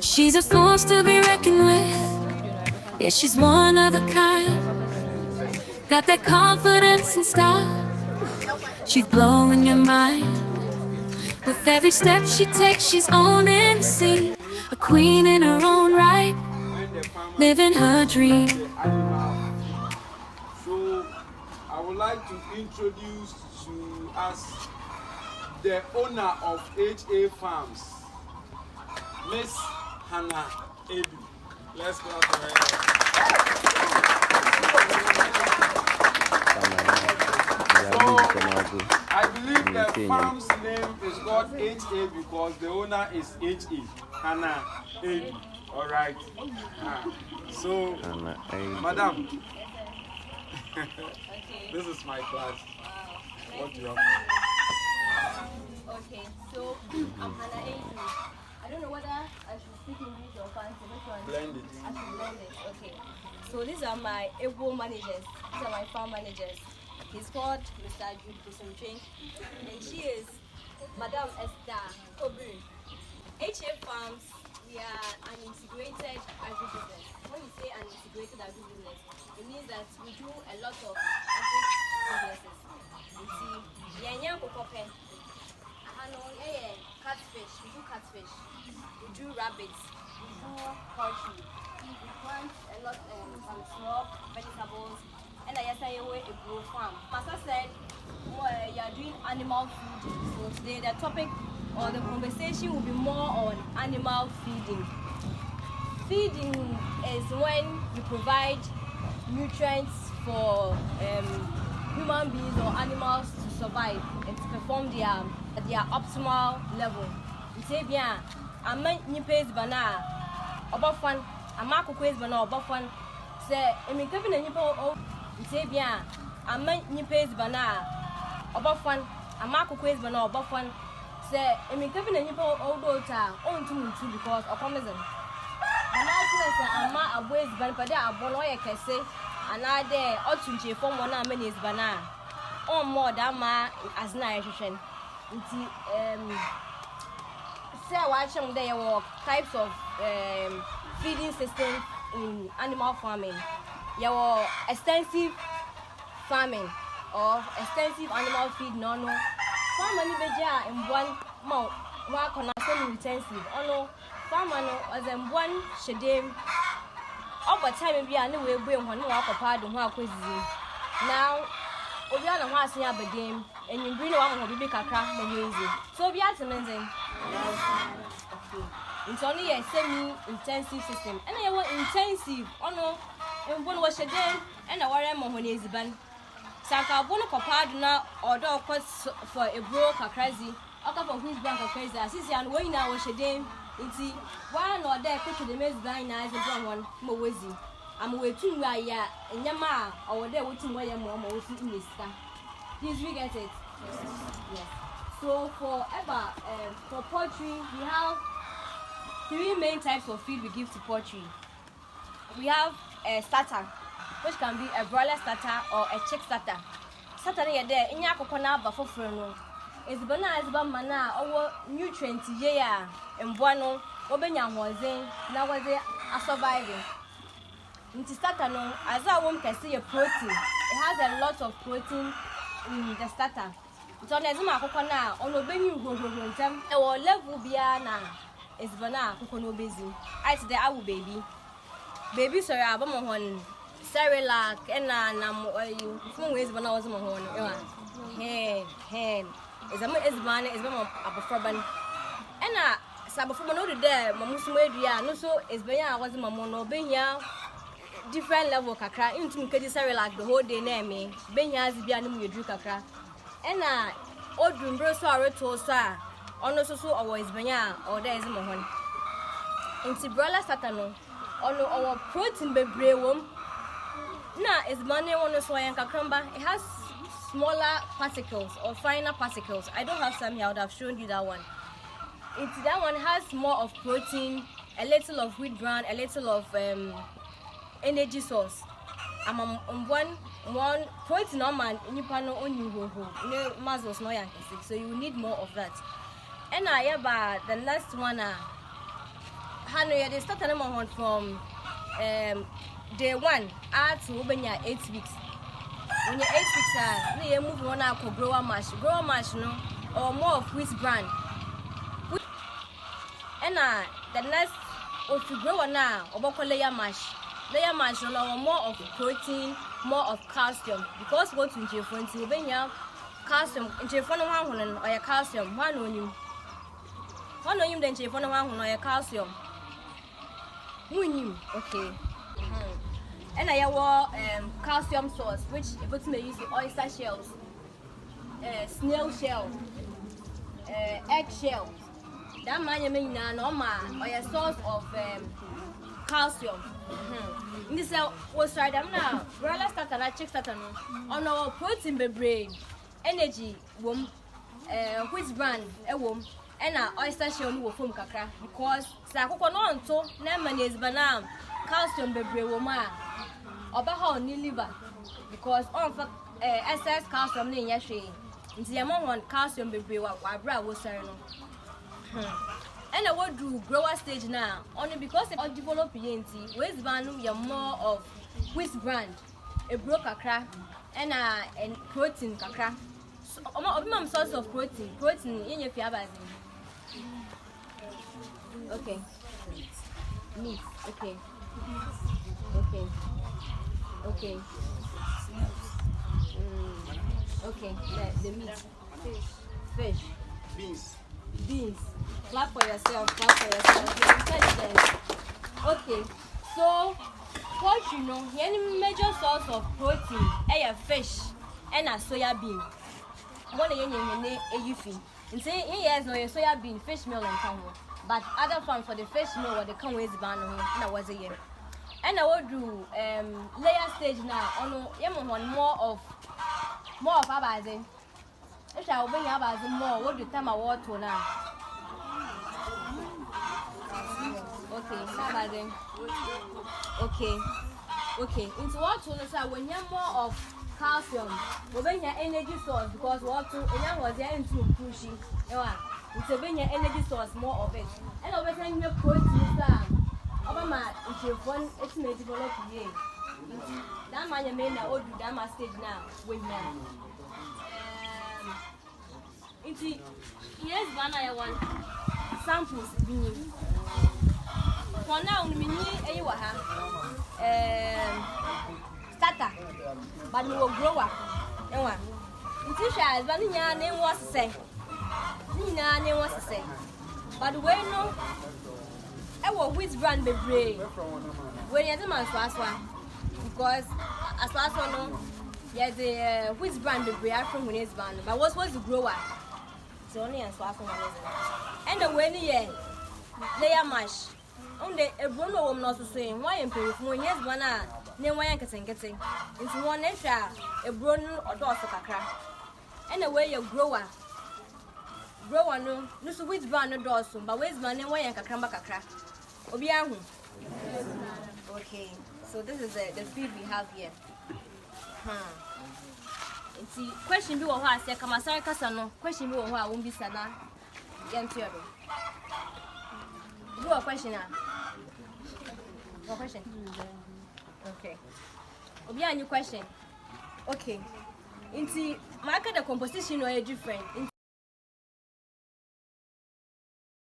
She's a force to be reckoned with. Yeah, she's one of a kind. Got that confidence and style. She's blowing your mind. With every step she takes, she's owning the scene. A queen in her own right, living her dream. So I would like to introduce to us the owner of HA Farms, Miss Hannah Edu. Let's clap for her. So I believe the farm's name is called HA because the owner is HA, Hannah Edu. All right. So, Madam, this is my class. What do you have? Okay, so I'm Hannah Edu. I don't know whether I should speak English or fancy. Which one? Blend it. I should blend it. Okay. So these are my able managers. These are my farm managers. He's called Mr. Agripreneurs, and she is Madam Esther Obu. HA Farms, we are an integrated agribusiness. When we say an integrated agribusiness, it means that we do a lot of agri-businesses. You see, catfish, we do catfish, we do rabbits, we do poultry, we plant a lot some shrub, vegetables, and I say a grow farm. As I said, you are doing animal food, so today the topic or the conversation will be more on animal feeding. Feeding is when you provide nutrients for human beings or animals to survive and to perform their optimal level. Say bien, a man you pays bana, above one, a mark of ways bana, above one. Say, I mean, Kevin and you say bien, a man you pays bana, above one, a mark of ways bana, above one. Say, I mean, Kevin and you old daughter, own to because of Amazon. And I say, a ways ban, but there are bonoya can say, and I dare ought to form 1 minute banana. Or more than my as nutrition. Say, watch them there were types of feeding systems in animal farming. There were extensive farming or extensive animal feed. No. Farm manufacturer in one month, work on a intensive. Oh no, farmer as in one shedem. Over time, we are no way bring one more papa than one quizzing. Now, we are not watching up a game, and you bring one will be kakra than easy. So we are amazing. It's only a semi-intensive system, and I want intensive. Oh no, and one was a day, and I want when is ban. Saka bono papa do not order cost for a broke crazy. I come from whose bank of crazy. I see and when I was a day. Inti one or there put the mess by nice and brown one more wizzy. I'm waiting where ya and yama or there waiting where your mom was in this car. Please we get it. Yes. So for poultry we have 3 main types of feed we give to poultry. We have a starter, which can be a broiler starter or a chick starter. Starter there in your coconut buffer for is banana mana or nutrients yeah and bueno obenya was now was a surviving. Into starter no as I won't can see a protein. It has a lot of protein in the starter. So there's my coconut on obenu go them or level biana is banana coconut busy. I said I will baby sorry abam one Cerelac and you from ways banana was my horn. Hen is a man is a problem. And Sabafuma no there, Mamusumedria, no so is Baya was Mamono, Benya different level kakra, into Kedisari like the whole day near me, Benya's Bianum, you drew kakra. And old Brumbro sorrow to sir, or no so always Benya, or there is a mohon. Into Brala Satano, or no our protein be brewum. Now is money on the soy and kakramba, it has smaller particles or finer particles. I don't have some here, I would have shown you that one. That one has more of protein, a little of wheat bran, a little of energy source. I'm on one protein on man, you pano on you muscles no so you need more of that. And I have the last one Hano they start them on from day 1 to when you're 8 weeks. When you're 8 weeks, you move on to grower mash. Grower mash, no, or more of wheat brand. And the next, if you grow now, or layer mash. Layer mash, no, more of protein, more of calcium. Because what in J20, when you have calcium, in J1 or your calcium, one on you. One on you, then J1 or your calcium. Okay. And I have calcium sauce, which if may use the oyster shells, snail shell, egg shell. That man you mean now, or a source of calcium. This was right now. Brother start and I check that on our protein brain, energy, womb, which brand a womb. And our oyster shell will form kakra because Sakono to Neman is banana, calcium bebre woman, or Baha ni liver because on excess calcium in Yashi. Into the amount calcium bebre what bra was sereno. And I would do grower stage now only because of develop PNT, waste band you're more of which brand, a broke kakra, and protein kakra. So, I'm source of protein in your fiabas. Okay. Meat. Okay. Okay. The meat. Fish. Beans. Clap for yourself. Okay. So, what you know, any major source of protein, a fish, and a soya bean. One a yuffie. And say he has no soya bean, fish meal and camel. But other farms for the fish meal what they come with ban and I was a year. And I will do layer stage now on more of abazing. If I will bring abazing more, what do time I want to now? Okay. Into what to say when you're more of calcium, when your energy source because what to and was there into pushy. It's a very energy source, more of it. And over time, your protein, over my if you want it may develop here. That man, you may not do that stage now. When it's yes, one I want samples. For now, we need starter, but we will grow up. It's a vanilla name was to say. Was to say, but when no, I will which brand be brave. When you're the man swaswa, because as far as I know, yeah, the which brand be brave from when it's band, but what was the grower? It's only as far as and the when layer mash. Only a bruno not to say, why improve when yes, one name why I can get it. It's one extra, a bruno or dog of a crack. And the way you grower. Grower no so which brand no dorsum, but where's man and why I can come back a crack? Obiahu. Okay, so this is the feed we have here. It's the question be what I say, Kamasari Casano, question be what I won't be sana. Young Theodore. Do a question now. What question? Okay. Obiahu question. Okay. Into market the composition or a different.